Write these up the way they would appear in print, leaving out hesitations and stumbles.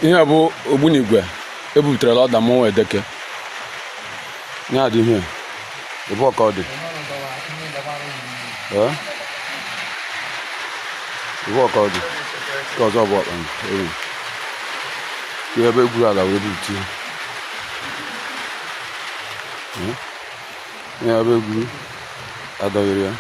Ihe bụ ogbunigwe ebutere ọda mụ edeke. Ihe dị ihe. Ebe ọka ọ dị. Ebe ọka ọ dị. Ka ọzọ bụ ọkpa. Ihe ebe egwuru ala wee butu. Ihe ebe egwuru adọghịrị ya.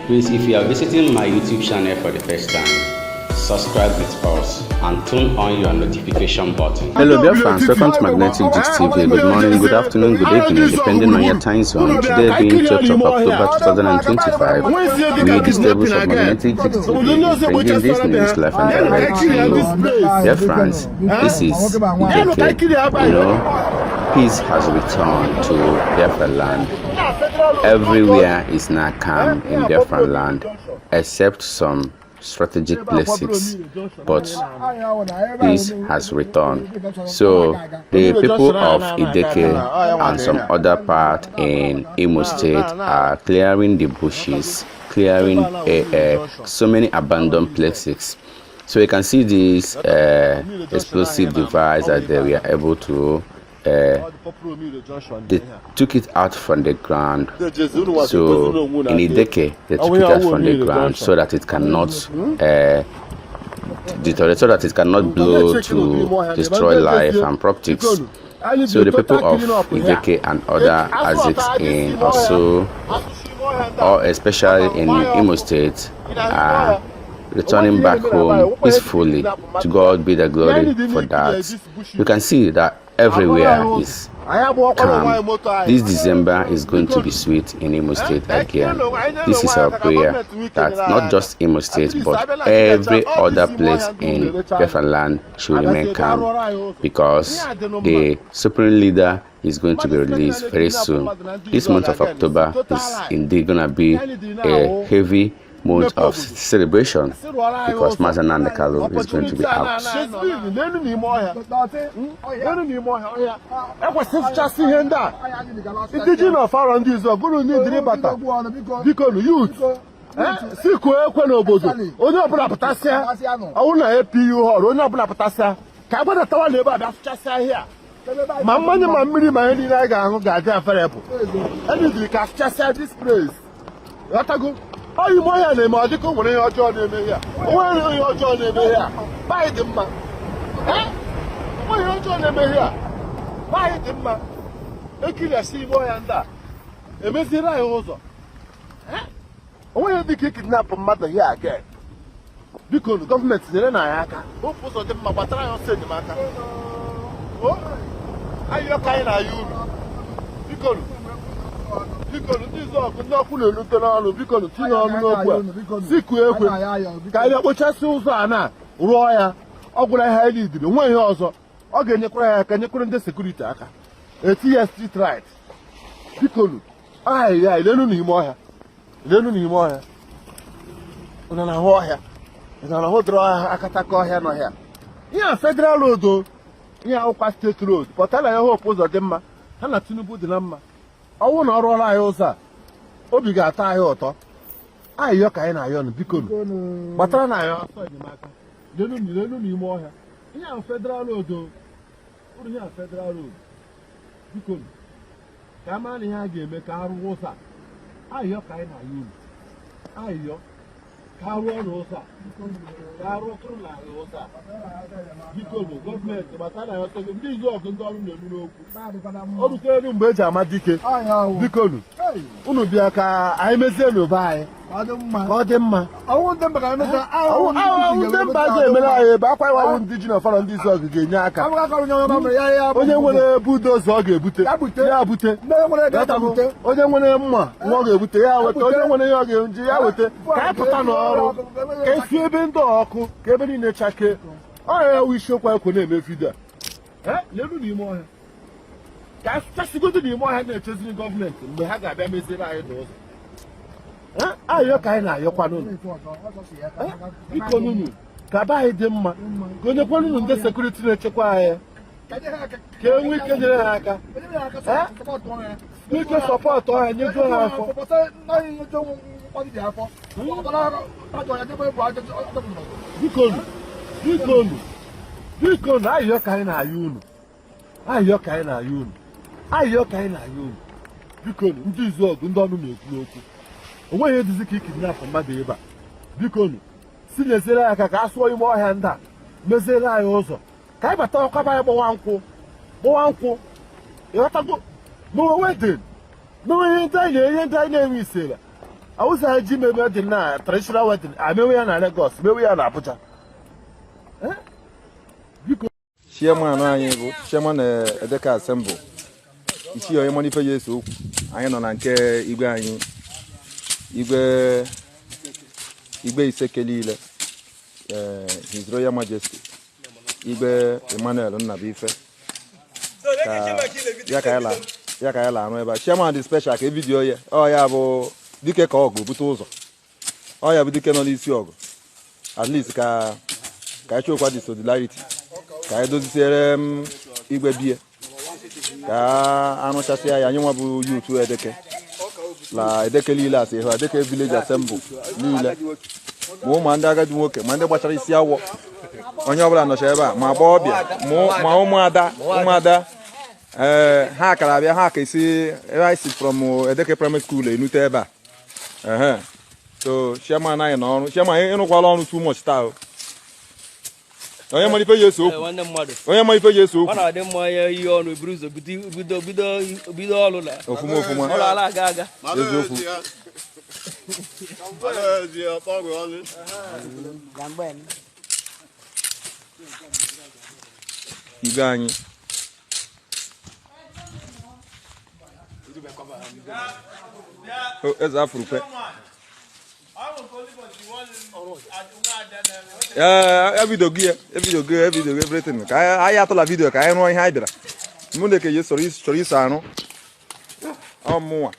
Please, if you are visiting my YouTube channel for the first time, subscribe with us and turn on your notification button. Hello Biafran, welcome to Magnetic Gist TV. Good morning, good afternoon, good evening, depending on your time zone. Today being 12th of October 2025, we, the stables of Magnetic Gist TV, bringing this news live and direct to you. Biafrans, this is Ideke. You know, peace has returned to Biafra land. Everywhere is now calm in Biafra land, except some strategic places, but peace has returned. So the people of Ideke and some other part in Imo State are clearing the bushes, clearing so many abandoned places. So you can see this explosive device that they were able to they took it out from the ground. So in Ideke, they took it out from the ground so that it cannot deteriorate, so that it cannot blow to destroy life and properties. So the people of Ideke and other Aziks in also, or especially in Imo State, are returning back home peacefully. To God be the glory for that. You can see that everywhere is calm. This December is going to be sweet in Imo State again. This is our prayer that not just Imo State but every other place in Biafra land should remain calm, because the supreme leader is going to be released very soon. This month of October is indeed going to be a heavy month of celebration, because Nnamdi Kalu is going to be out. Oh, you moya ne ma di ko won yan ojo ne me ya. O wa yan ojo ne me ya. Bai di ma. O yan ojo ne me ya. Bai di ma. E kila si moya nda. E me si ra yo zo. O wa yan di kidnap mmadụ ya again. Biko government nyere na ya aka. O fuso di ma gbatara yo se di ma aka. O ayo kai na yu. Biko biko ndị ọkụ ndị ọkụ na-elute n'ọnụ, biko tinye ọnụ n'okwu a siku ekwe ka anyị kpochasị ụzọ a na rụọ ya. Ọ gwụla ihe anyị lidiri nwe ihe ọzọ ọ ga-enyekwara ya aka, nyekwara ndị sekuriti aka, eti ya street right. Biko ahịa ilenu n'ime ọhịa, ilenu n'ime ọhịa, ụna na ahụ ọhịa, ụna na ahụ dịrị ọhịa akataka ọhịa n'ọhịa. Ihe a federal road, ihe akwụkwa steeti road, pọtala ya hope ụzọ dị mma, ha na Tinubu dị na mma. Ọwụ na ọrụ ọrụ anyị ụzọ a, obi ga-atọ anyị ụtọ. Ayịyọ ka anyị na-ayọ nụ, biko gbatara na anyị ọsọ enyemaka. Lenu n'ime ọhịa. Ihe ahụ federal road, ụrụ ihe a federal road. Biko ka a mara na ihe a ga-eme ka a rụwa ụzọ a. Ayịyọ ka anyị na-ayọ unu. Ayịyọ Karuo n'ụzọ Karuo kụrụ na ụzọ biko nụ gọọmenti maka na ọtọ ndị izu ọgụ ndị ọrụ na-elu n'okwu ọ rutere mgbe eji ama dike biko nụ unu bịa ka anyị mezie n'ụba anyị ka ọ dị mma ndị mba ga-emere anyị ebe akwa iwawụ ndị ji na ọfara ndị izu ọgụ ga-enye aka onye nwere budoza ọ ga-ebute ya bute onye nwere mma nwa ọ ga-ebute ya weta onye nwere ihe ọ ga-eji ya weta ka anyị pụta n'ọrụ ka esi ebe ndị ọkụ ka ebe niile chake ọhịa ya wụ isiokwu anyị kwe na-eme vidio a lelu n'ime ọhịa ka asụchasịgodo n'ime ọhịa na-echeziri gọọmenti mgbe ha ga-abịa meziere anyị n'ụzọ ayọ ka anyị na-ayọkwa n'ụlọ biko n'unu ka be anyị dị mma ka onye kwana unu ndị sekuriti na-echekwa anyị ka e nwee ike nyere ha aka ike sọpọtụ ọha nyejuo ha afọ biko ayọ ka anyị na-ayọ unu ayọ ka anyị na-ayọ unu ayọ ka anyị na-ayọ unu biko ndị izu ọgụ ndị ọnụ na-ekwu n'okwu onweghị eduzi ka ikidnapụ mmadụ ebe a biko si nyeziere anyị aka ka a sụọ ime ọhịa ndị a meziere anyị ụzọ ka anyị bata ọkwaba anyị gbawa nkwụ ịghọtago n'onwe wedin n'onwe ihe ndị anyị na-enwe isere awụzi anyị ji meme dị na traditional wedding amewe ya na Lagos mewe ya na Abuja biko chairman anyị bụ chairman Edeka Assembly isi onye mara ife ya eso okwu anyị nọ na nke igwe anyị igwe iseke niile His Royal Majesty igwe Emmanuel Nnabuife ya ka ya la arụ ebe a chairman dị special ka vidiyo ya ọ ya bụ dike ka ọgụ bute ụzọ ọ ya bụ dike nọ n'isi ọgụ at least ka anyị chọkwa dị solidarity ka anyị dozisiere igwe bie ka arụchasịa ya anyị nwa bụ yutu Edeke la Edeke niile asị ịhụ Edeke village assembly niile ma ụmụ ndị agadi nwoke ma ndị gbachara isi awọ onye ọbụla nọcha ebe a ma agbọghọbịa ma ụmụada ha akara abịa ha ka esi ebe anyị si from Edeke primary school enute ebe a so chairman anyị n'ọrụ chairman ịrụkwala ọrụ too much taa onye mara ife ya eso okwu ọ na-adị mma ya ihe ọnụ eburu ụzọ bido ọrụ la ofuma ọrụ ala aga eziokwu igwe anyị eze afurukwe ebidogo everything ka anyị atụla vidio ka anyị rụọ ihe anyị bịara mụ na ekenye chọrọ iso arụ ọmụnwa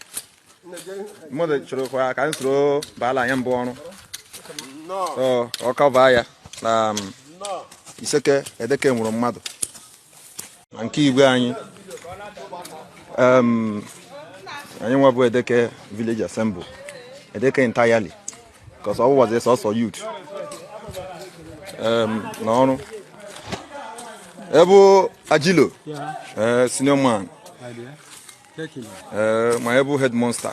mmadụ chọrọ ka anyị soro baala anya mbụ ọrụ ọkava ya na Iseke Edeke nwụrụ mmadụ na nke igwe anyị anyị nwa bụ Edeke village assembly Edeke entirely because all was this also youth n'ọrụ ebe Ajilo senior man ma ebe head monster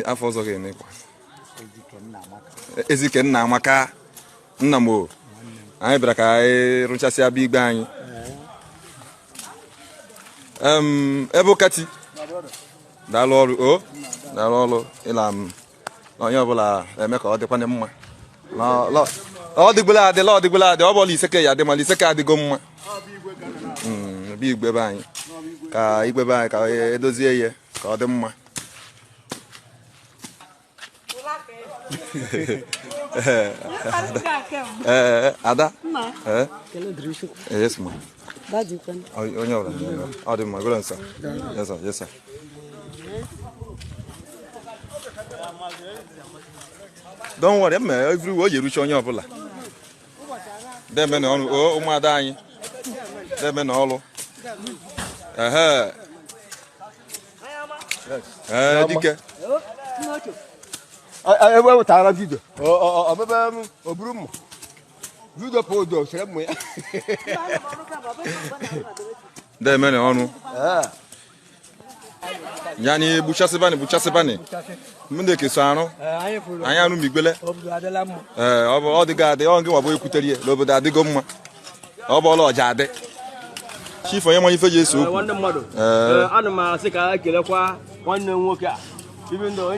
afọ ọzọ ga-enekwa Ezike Nnamaka nna m anyị bịara ka anyị rụchasịa bụ igbe anyị ebe Kati daalụ ọrụ ịla onye ọbụla eme ka ọ dịkwana mma ọ dịgbula adị ọ bụla Iseke ya adị mana Iseke adịgo mma bụ igwe be anyị ka igwe be anyị ka edozie ya ka ọ dị mma Ada yes ma onye ọbụla ọ dị mma gụrụ nsọ yes sir don't worry everywhere you reach onye ọbụla deme na ọrụ ụmụada anyị deme na ọrụ dike ebe wetara vidio ọbebe oburu mma vidio podo sere mma ya deme na ọrụ Yani buchasibani. Munde ke sano. Anya nu migbele. Obo odigade onge wabo ekuterie lobo da digo mma. Obo lo jade. Chief onye mo ife Jesu. Nwanne mmadụ. Ana m asị ka kelekwa nwanne nwoke a. Even though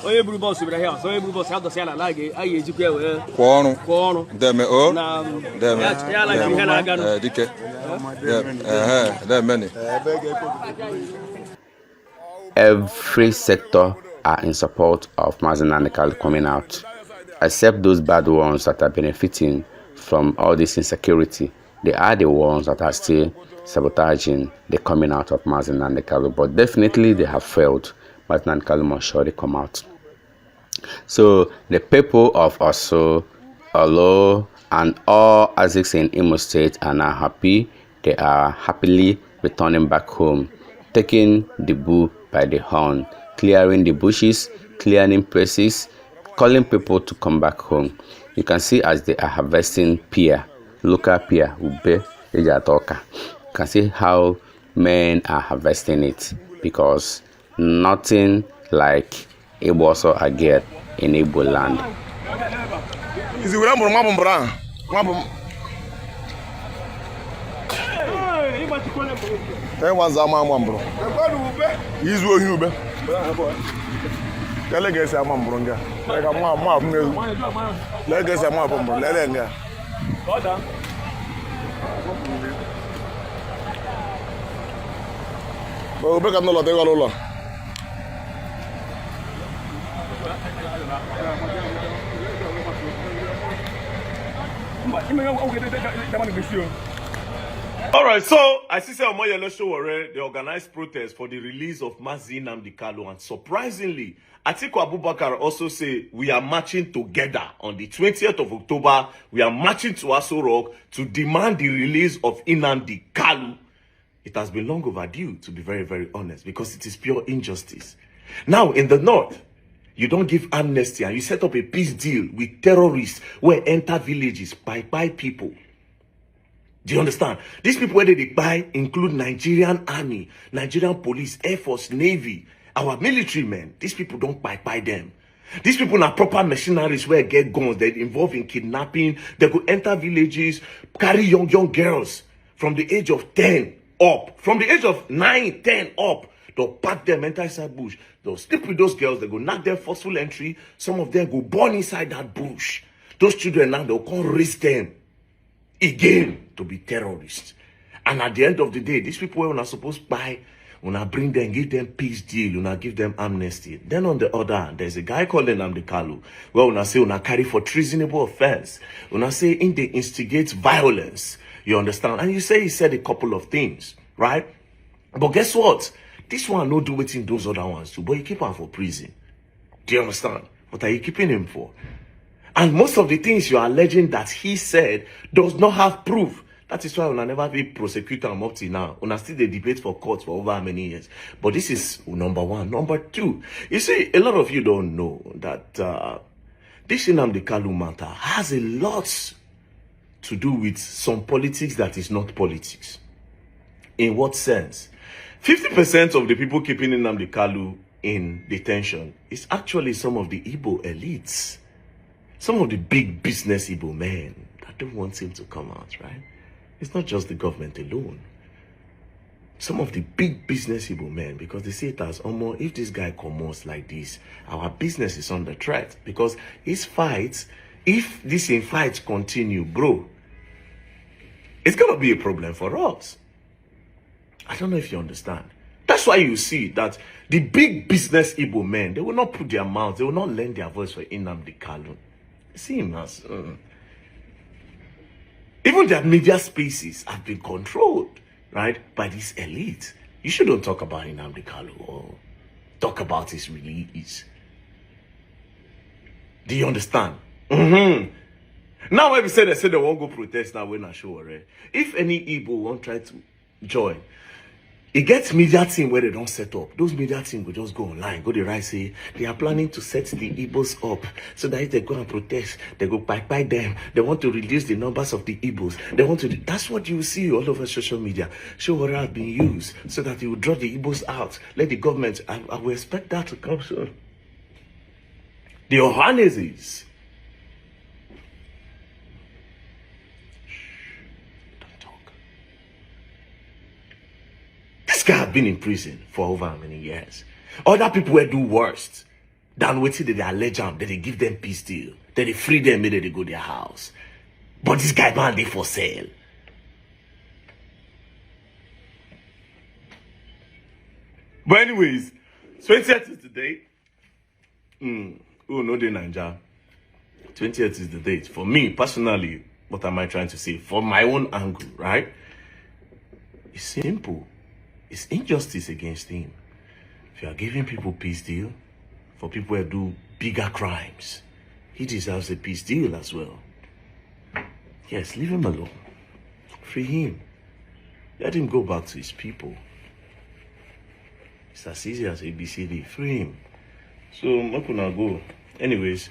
onye buru bọs bịara here, so onye buru bọs ya dọsa ya na a ga-ejikwa wee kwa ọrụ. Deme o. Deme. Ya la ihe na-aga no. Dike. Deme ni. Every sector are in support of Mazi Nnamdi Kalu coming out, except those bad ones that are benefiting from all this insecurity. They are the ones that are still sabotaging the coming out of Mazi Nnamdi Kalu, but definitely they have failed. Mazi Nnamdi Kalu must surely come out. So the people of Osu, Olo, and all Aziks in Imo State are now happy. They are happily returning back home, taking the bull by the horn, clearing the bushes, clearing places, calling people to come back home. You can see as they are harvesting pear, local pear, ube, ejatoka. You can see how men are harvesting it, because nothing like Igbo again in Igbo land. All right, so I see Sowore, they organized protest for the release of Mazi Nnamdi Kalu, and surprisingly, Atiku Abubakar also say we are marching together on the 20th of October. We are marching to Aso Rock to demand the release of Nnamdi Kalu. It has been long overdue, to be very, very honest, because it is pure injustice. Now, in the north, you don't give amnesty and you set up a peace deal with terrorists where enter villages by people. Do you understand? These people where they buy include Nigerian army, Nigerian police, Air Force, Navy, our military men. These people don't buy them. These people are proper mercenaries where get guns. They're involved in kidnapping. They could enter villages, carry young girls from the age of 10 up. From the age of 9, 10 up. They'll pack them, enter inside bush. They'll sleep with those girls. They go knock them forceful entry. Some of them go born inside that bush. Those children now, they'll come raise them again to be terrorists. And at the end of the day, these people were not supposed to buy, when I bring them, give them peace deal, when I give them amnesty. Then on the other hand, there's a guy called Nnamdi Kalu. Well, when I say when I carry for treasonable offense, when I say in they instigate violence, you understand? And you say he said a couple of things, right? But guess what? This one no do waiting those other ones too, but you keep him for prison. Do you understand? What are you keeping him for? And most of the things you are alleging that he said does not have proof. That is why we never be prosecutor up till now. We still the debate for court for over how many years. But this is number one. Number two, you see, a lot of you don't know that this Nnamdi Kalu matter has a lot to do with some politics that is not politics. In what sense? 50% of the people keeping Nnamdi Kalu in detention is actually some of the Igbo elites. Some of the big business Igbo men that don't want him to come out, right? It's not just the government alone. Some of the big business Igbo men, because they see it as, if this guy comes like this, our business is under threat. Because his fights, if this in fights continue, bro, it's going to be a problem for us. I don't know if you understand. That's why you see that the big business Igbo men, they will not put their mouths, they will not lend their voice for Nnamdi Kalu. See him as even their media spaces have been controlled, right, by this elite. You shouldn't talk about Nnamdi Kalu or talk about his release. Do you understand? Now when we say they won't go protest now when I show, if any Igbo won't try to join, It gets media team where they don't set up. Those media team will just go online, go to right, say they are planning to set the Igbos up so that if they go and protest, they go by them. They want to reduce the numbers of the Igbos. They want to. That's what you see all over social media. Sowore has been used so that you will draw the Igbos out. Let the government. I will expect that to come soon. The Ohaneses. This guy has been in prison for over how many years? Other people will do worse than waiting that they allege them, that they give them peace deal, that they free them, maybe they go their house. But this guy man, they for sale. But anyways, 20th is the date. Oh no, the Ninja. 20th is the date. For me personally, what am I trying to say? From my own angle, right? It's simple. It's injustice against him. If you are giving people peace deal for people who do bigger crimes, he deserves a peace deal as well. Yes, leave him alone. Free him. Let him go back to his people. It's as easy as ABCD. Free him. So, I'm not gonna go. Anyways,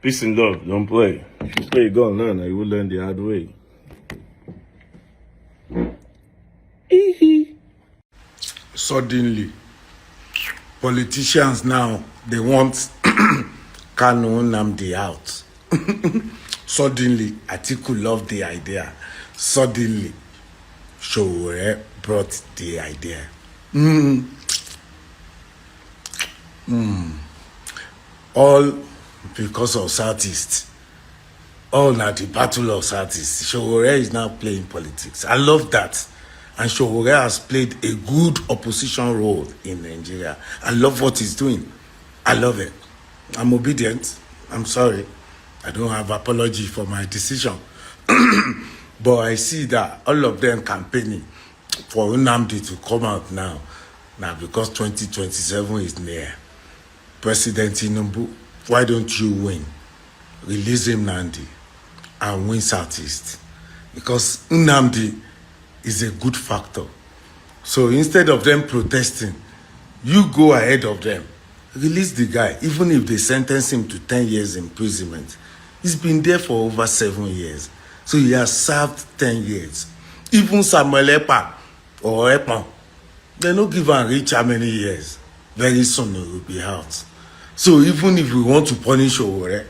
peace and love. Don't play. If you play, go and learn. You will learn the hard way. Suddenly, politicians now, they want Kanu Nnamdi out. Suddenly, Atiku loved the idea. Suddenly, Sowore brought the idea. All because of Southeast. All now the battle of Southeast. Sowore is now playing politics. I love that. And Sowore has played a good opposition role in Nigeria. I love what he's doing. I love it. I'm obedient. I'm sorry. I don't have apology for my decision. But I see that all of them campaigning for Nnamdi to come out now. Now because 2027 is near. President Tinubu, why don't you win? Release him, Nnamdi, and win Southeast. Because Nnamdi is a good factor. So instead of them protesting, you go ahead of them. Release the guy, even if they sentence him to 10 years imprisonment. He's been there for over 7 years. So he has served 10 years. Even Samuel Epa or Epa, they don't give and reach how many years. Very soon he will be out. So even if we want to punish Sowore,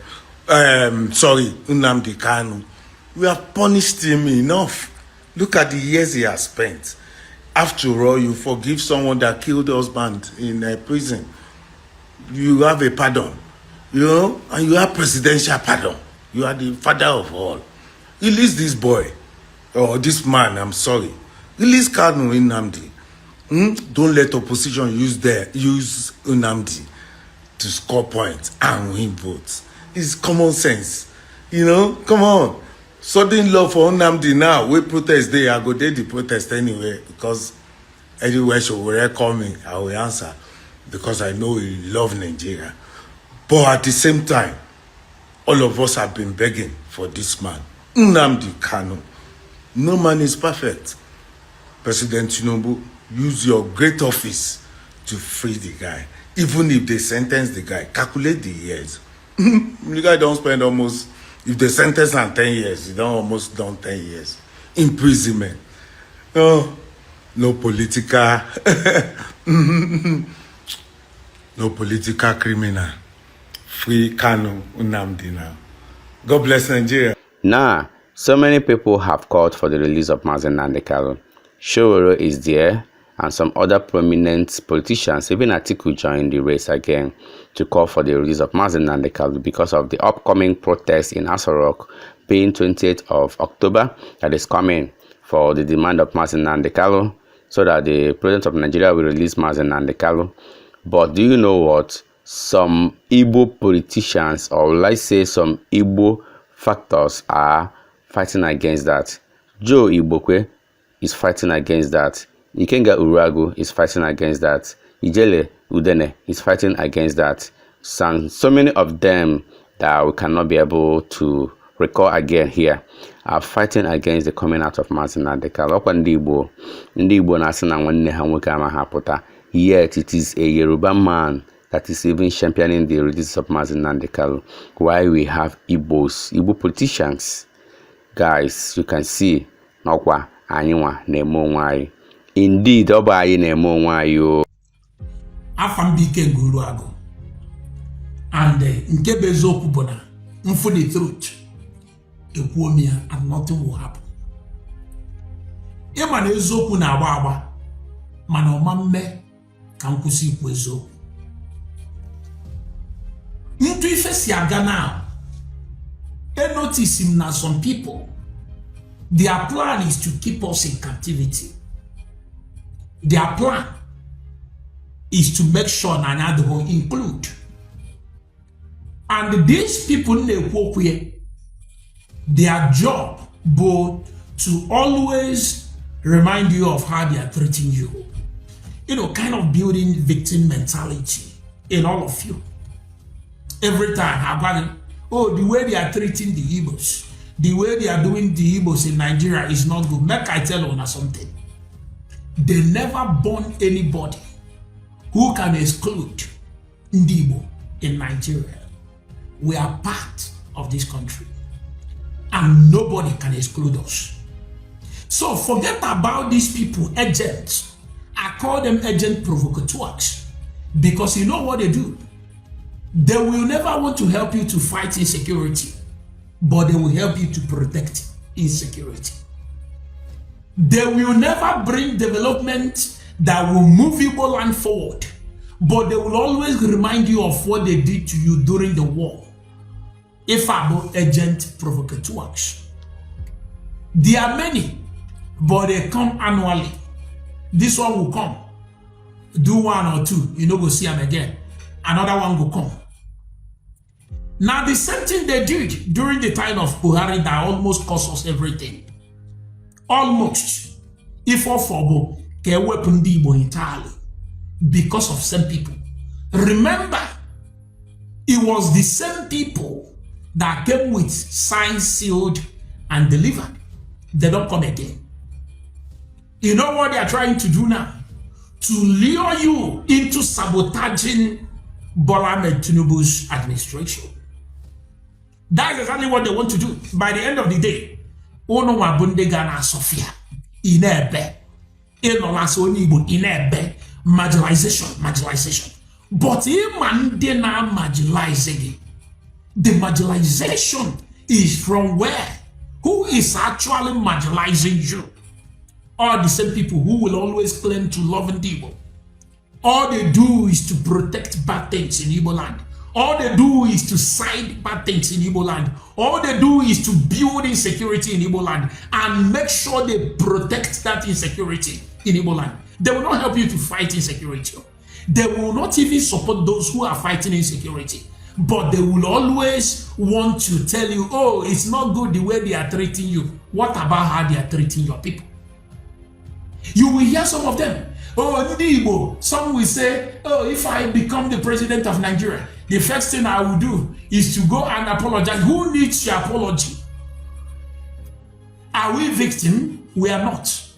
Nnamdi Kalu, we have punished him enough. Look at the years he has spent. After all, you forgive someone that killed husband in a prison. You have a pardon, you know, and you have presidential pardon. You are the father of all. Release this boy, or this man, I'm sorry. Release Kanu Nnamdi. Don't let opposition use Nnamdi to score points and win votes. It's common sense. You know, come on. Sudden love for Nnamdi now. We protest there. I go there the protest anyway because anywhere Sowore coming, I will answer because I know he love Nigeria. But at the same time, all of us have been begging for this man, Nnamdi Kalu. No man is perfect. President Tinubu, use your great office to free the guy. Even if they sentence the guy, calculate the years. The guy don't spend almost. If they sentence him 10 years, he don't almost done 10 years. Imprisonment. Oh, no political, no political criminal. Free Kanu Nnamdi now. God bless Nigeria. Now, so many people have called for the release of Nnamdi Kalu. Sowore is there, and some other prominent politicians, even Atiku, joined the race again to call for the release of Nnamdi Kalu because of the upcoming protest in Aso Rock, being 28th of October, that is coming for the demand of Nnamdi Kalu, so that the president of Nigeria will release Nnamdi Kalu. But do you know what? Some Igbo politicians, or let's say some Igbo factors, are fighting against that. Joe Igbokwe is fighting against that. Ikenga Uragu is fighting against that. Ijele Udene is fighting against that. So many of them that we cannot be able to recall again here. are fighting against the coming out of mazi Nnamdi Kalu. Ndị Igbo na-asị na nwanne ha nwoke amaghị apụta. Yet it is a Yoruba man that is even championing the release of mazi Nnamdi Kalu. Why we have Igbo politicians, guys, you can see n'ọkwa anyị nwa na-eme onwe anyị. Indeed, ọ bụ anyị na-eme onwe anyị o. Afambike nguru agụ. And nke bụ eziokwu bụ na mfu the truth ekwuomia and nothing will happen. Ịma na eziokwu na-agba agba mana ọma mme ka nkwụsị ikwu eziokwu. Ntu ife si aga now. I notice him na some people, their plan is to keep us in captivity. Their plan is to make sure Nanya will include. And these people, their job both to always remind you of how they are treating you. You know, kind of building victim mentality in all of you. Every time, oh, the way they are treating the Igbos, the way they are doing the Igbos in Nigeria is not good. Make I tell you something. They never born anybody who can exclude Igbo in Nigeria. We are part of this country and nobody can exclude us. So forget about these people, agents. I call them agent provocateurs because you know what they do? They will never want to help you to fight insecurity, but they will help you to protect insecurity. They will never bring development that will move Igbo land forward, but they will always remind you of what they did to you during the war. If about agent provocateurs. There are many, but they come annually. This one will come, do one or two, you know, go see them again. Another one will come. Now the same thing they did during the time of Buhari that almost cost us everything. Almost. If all for a weapon entirely because of some people. Remember, it was the same people that came with signed, sealed, and delivered. They don't come again. You know what they are trying to do now? To lure you into sabotaging Bola Ahmed Tinubu's administration. That's exactly what they want to do. By the end of the day, Ono Mabunde Gana Sofia, Inebe, Enolasonibo, Inebe, marginalization. But man they now marginalizing. The marginalization is from where? Who is actually marginalizing you? All the same people who will always claim to love Igbo. All they do is to protect bad things in Igbo land. All they do is to side bad things in Igbo land. All they do is to build insecurity in Igbo land and make sure they protect that insecurity in Igbo land. They will not help you to fight insecurity. They will not even support those who are fighting insecurity. But they will always want to tell you, oh, it's not good the way they are treating you. What about how they are treating your people? You will hear some of them. Oh, Igbo. Some will say, oh, if I become the president of Nigeria, the first thing I will do is to go and apologize. Who needs your apology? Are we victims? We are not.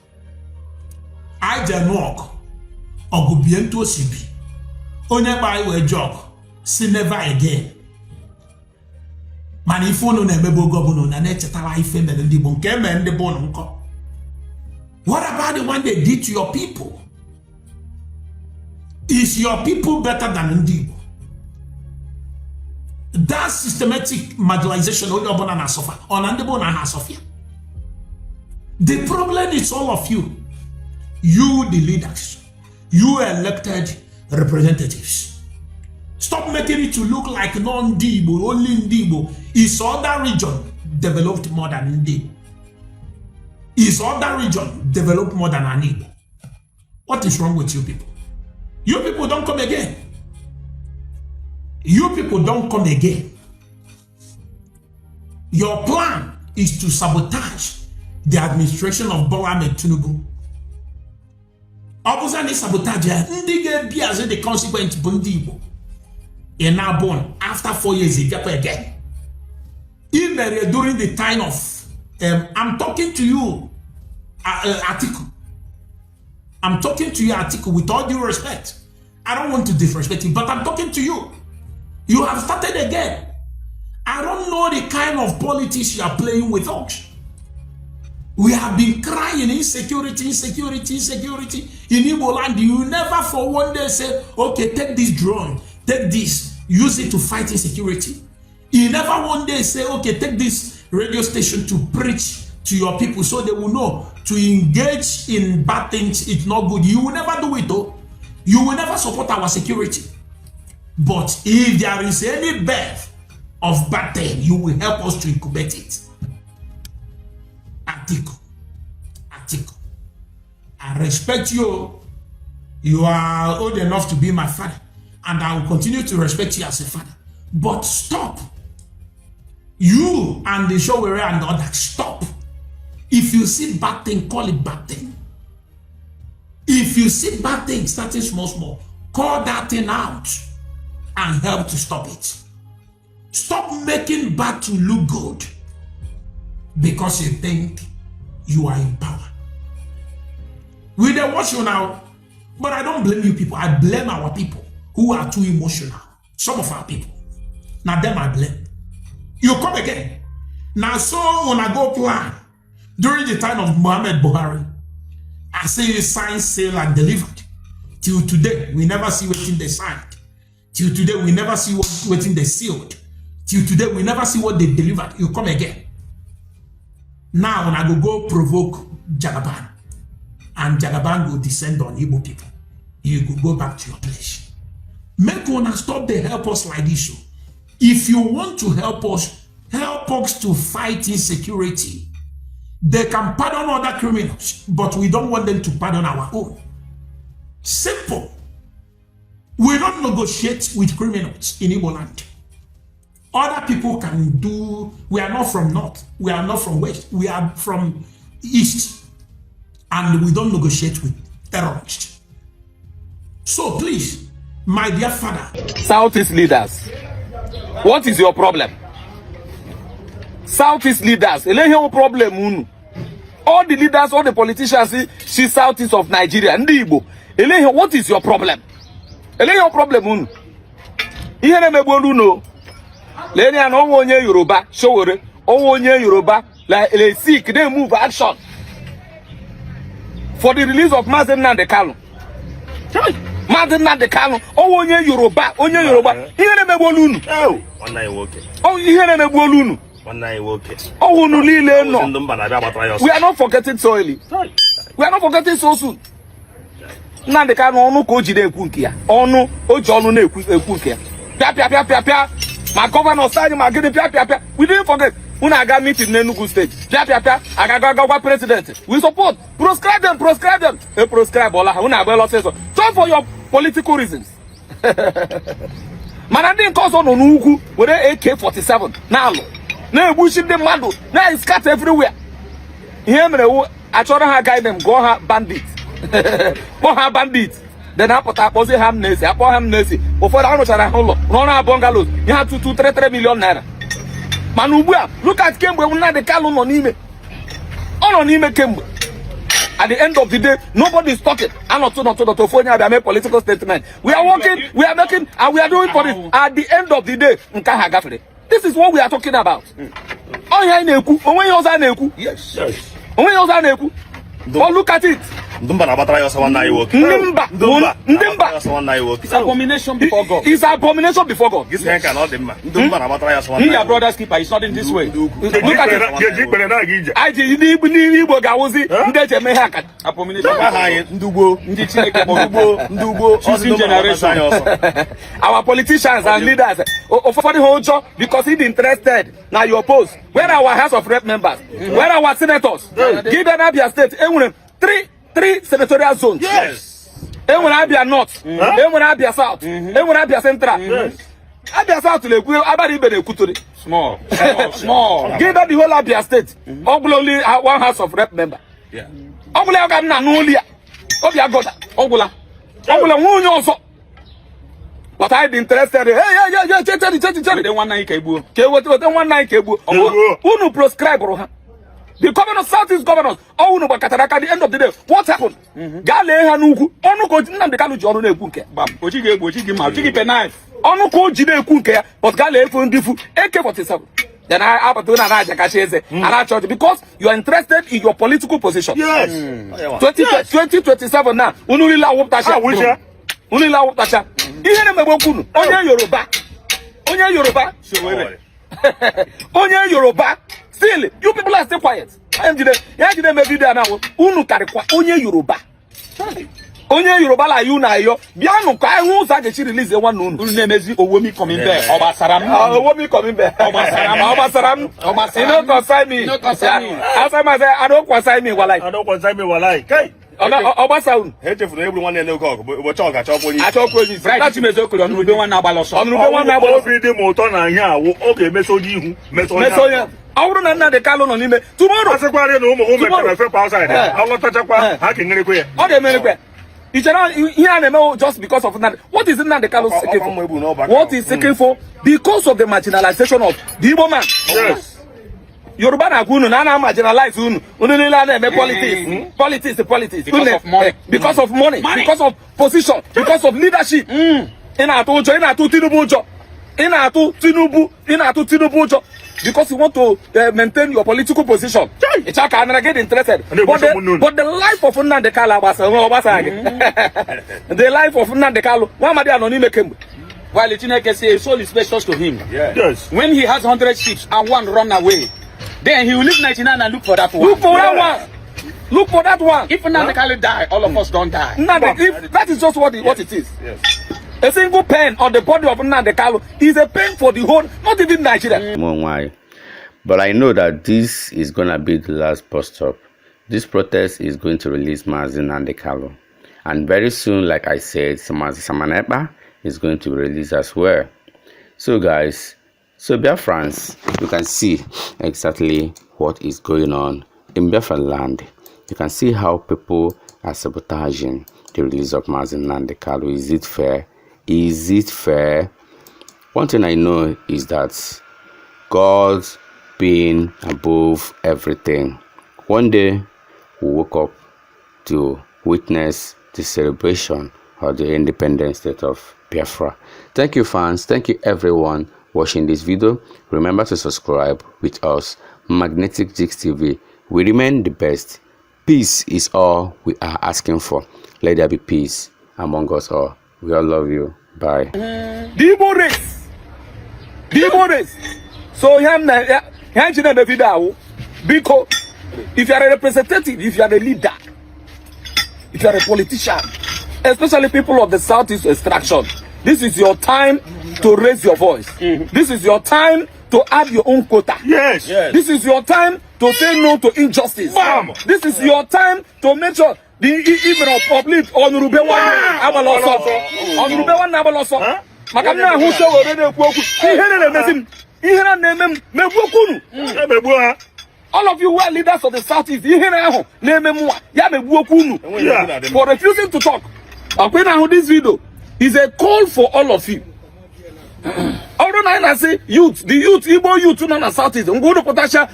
I dare walk. Ogubiento sibi. Onye buy a job. See never again. Man, if you know nemebo governor, na nechetala ife melendi bon keme ende bon unko. What about the one they did to your people? Is your people better than Ndibo? That systematic marginalization only on an suffer on Ndibo na Sofia. The problem is all of you. You, the leaders, you elected representatives. Stop making it to look like non-Ndibo, only Ndibo. Is other region developed more than Ndibo? Is other region developed more than Anibo? What is wrong with you people? You people don't come again. You people don't come again. Your plan is to sabotage the administration of Bola Ahmed Tinubu. Opposite sabotage, ndige be as the consequent Bundibo. And now born after 4 years, he got again. Even during the time of I'm talking to you, Atiku. I'm talking to you, Atiku, with all due respect. I don't want to disrespect you, but I'm talking to you. You have started again. I don't know the kind of politics you are playing with us. We have been crying insecurity, insecurity, insecurity in Igbo land. You never for one day say, okay, take this drone, take this, use it to fight insecurity. You never one day say, okay, take this radio station to preach to your people so they will know to engage in bad things, it's not good. You will never do it though. You will never support our security. But if there is any birth of bad thing, you will help us to incubate it. Atiku, I respect you. You are old enough to be my father, and I will continue to respect you as a father. But stop. You and the Sowore and the others, stop. If you see bad thing, call it bad thing. If you see bad thing starting small, call that thing out and help to stop it. Stop making bad to look good because you think you are in power. We don't watch you now, but I don't blame you people. I blame our people who are too emotional. Some of our people. Now them I blame. You come again. Now so when I go plan, during the time of Muhammad Buhari, I say you signed, sealed, and delivered. Till today, we never see what they signed. Till today, we never see what they sealed. Till today, we never see what they delivered. You come again. Now, when I go provoke Jagaban, and Jagaban will descend on Igbo people, you will go back to your place. Make one stop the help us like this. If you want to help us to fight insecurity. They can pardon other criminals, but we don't want them to pardon our own. Simple. We don't negotiate with criminals in Igbo land. Other people can do. We are not from north. We are not from west. We are from east. And we don't negotiate with terrorists. So please, my dear father. Southeast leaders, what is your problem? Southeast leaders, problem. All the leaders, all the politicians see southeast of Nigeria. Ndi Igbo, what is your problem? Your problem. Ihe na megbo no. Leni an onye Yoruba, Sowore, onye Yoruba, like seek, they move action for the release of mazi Nnamdi Kalu. Mazi Nnamdi Kalu, onye Yoruba, Ihe na megbo no. Oh, ihe na megbo no. Oh, no, we are not forgetting so early. We are not forgetting so soon. Nnamdi Kalu onu ko jide ekunkia. Onu ojonu na ekunkia. Pia. My governor started my getting pia. We didn't forget. Una aga meeting in Enugu state. Pia. Aga president. We support. Proscribe them. Proscribe Ola. Una abelo says so. Just for your political reasons. Man, I didn't cause on Ugu with AK-47. Now. Now bullshit the madu. Now it's cut everywhere. Here I try to guide them. Go have bandits. Go have bandits. Then I put up ham nesi. I put ham nesi. Before I know that run our bungalows. You have 3 million naira. Manubua, look at Kembe. We not the Kalu on ime. On ime Kembe. At the end of the day, nobody is talking. I'm not to phone you. Make political statement. We are working. We are making. And we are doing for it. At the end of the day, this is what we are talking about. Oh, yes. Oh, look at it. It's abomination before God. It's abomination before God. Your brother's keeper is not in this way. Look at it. Our politicians and leaders for the whole job because he's interested. Now you oppose. Where are our House of Rep members? Where are our senators? Give them Abia State. Three senatorial zones. Yes. Abia North. Abia South. Abia Central. Abia South small. Give them the whole Abia State. Only one House of Rep member. Yeah. But I'd be interested. Hey, one night kebu. One night kebu. Who no proscribe? The governors, Southeast governors, all no Kataraka at the end of the day. What happened? Gale Hanuku, Onuko Nnamdi Kalu John Kunke, Ochigi Penai, Onuko Jide Kunke, but Gale Fundifu, AK-47. Then I have to do because you are interested in your political position. Yes. 2027 now. Unulila Woptasha. Unulila Woptasha. Ihe me bokunu. Onye Yoruba. Onye Yoruba. Sowore. Onye Yoruba. Still, you people are still quiet. I am today. Ya today me video now. Unu karikwa onye Yoruba. Onye Yoruba la you na yo. Bianu ka hu sa je release the one unu nemezi owomi coming there. Obasaram. Owomi coming there. Obasaram. You don't consign me. No consign me. As I say, I don't consign me walai. I don't consign me walai. Kai. Obasaun. Hete for everyone no go. We talk achokoni. Achokoni. That you mezo ko onu be one na abaloso. Onu be one na abaloso. Every day motor na yan wo. Okay, mesoji hu. Mesoya. Awuru na Nnamdi Kalu no nime. Tomorrow. Asekware no mo me fe pa outside. Awlo tachakwa. Ha kinere ko ye. O de mere ko. Just because of that. What is Nnamdi Kalu seeking for? What is seeking for? Because of the marginalization of the Igbo man. Yes. Yoruba na kunu na marginalize unu. Ununila na me politics. Politics. Because of money. Because of money. Because of position. Because of leadership. Ina atu Tinubu ujo. Because you want to maintain your political position. It's like I'm get interested. But the life of Nnamdi Kalu the life of Nnamdi Kalu, one man anonymous came. While Chineke says soul is precious to him. Yes. When he has 100 sheep and one run away, then he will leave 99 and look for that one. Look for that one. Look for that one. If Nnamdi Kalu die, all of us don't die. That is just what it is. Yes. A single pain on the body of Nnamdi Kalu is a pain for the whole, not even Nigeria. But I know that this is going to be the last bus stop. This protest is going to release mazi Nnamdi Kalu. And very soon, like I said, Samanepa is going to be released as well. So guys, Biafrans, you can see exactly what is going on in Biafra land. You can see how people are sabotaging the release of mazi Nnamdi Kalu. Is it fair? Is it fair? One thing I know is that God being above everything. One day we woke up to witness the celebration of the independent state of Biafra. Thank you, fans. Thank you, everyone watching this video. Remember to subscribe with us, Magnetic Jigs TV. We remain the best. Peace is all we are asking for. Let there be peace among us all. We all love you. Bye. The Igbo race. So because if you are a representative, if you are a leader, if you are a politician, especially people of the Southeast extraction, this is your time to raise your voice. This is your time to add your own quota. Yes. This is your time to say no to injustice. Bam. This is your time to make sure the even of public Honorable Abaloso. Makamna who show already all of you who are leaders of the Southeast, for refusing to talk. This video is a call for all of you. Although I say youth, the youth, Igbo youth, in the Southeast, go to potential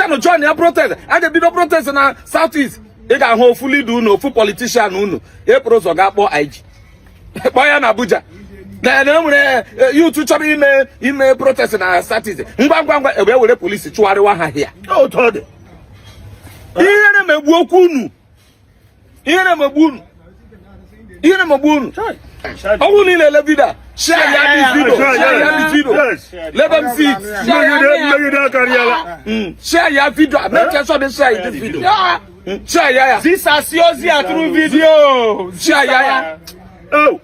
no join their protest. I get big protest in the Southeast. They can hopefully do no full politician no. They pros or gapo IG. Boy na Abuja. You to chop in protest in the Southeast. Ngwa we will police chuari wa here. Oh, told. Ihe me buokunu. Ihe me bunu. How need a video? Share this video. Let them see it. Share your video. Make sure they share this video. Share. This is your true video. Share. Oh.